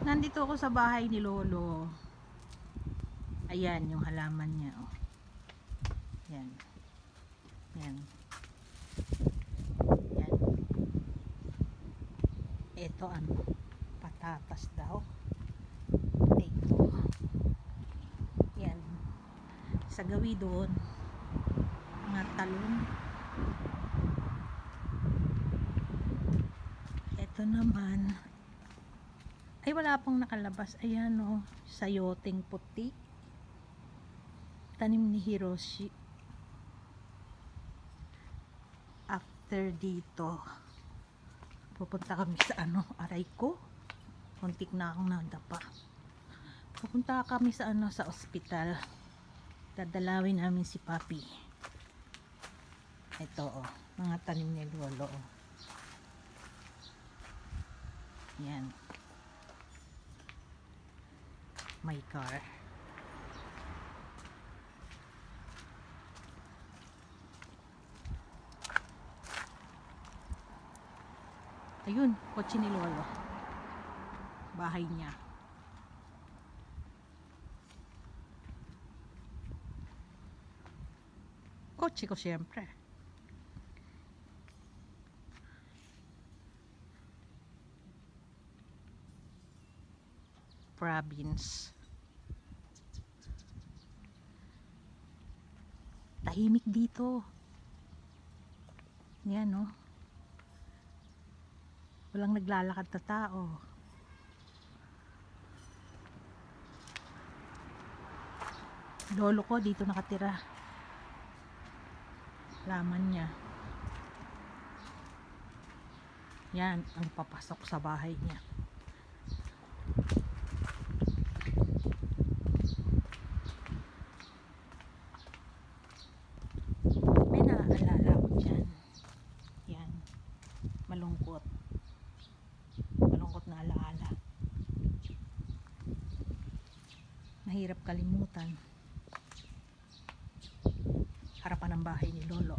Nandito ako sa bahay ni Lolo. Ayan yung halaman niya, oh. Yan. Yan. Yan. Ito ano, patatas daw. Ito. Yan. Sa gawi doon, mga talong. Ito naman ay wala pang nakalabas. Ayan, oh, sayoting puti, tanim ni Hiroshi. After dito pupunta kami sa ano, aray ko, kontik na akong nadapa. Pupunta kami sa ano, sa ospital. Dadalawin namin si Papi. Ito, oh, mga tanim ni Lolo, oh. Yan. My car. Ayun, kotse ni Lolo. Bahay niya. Kotse ko siyempre. Province. Tahimik dito. Yan, no? Walang naglalakad na tao. Lolo ko dito nakatira. Laman niya. Yan ang papasok sa bahay niya. May naaalala ko dyan. Yan. Malungkot. Malungkot na alaala. Mahirap kalimutan. Harapan ng bahay ni Lolo.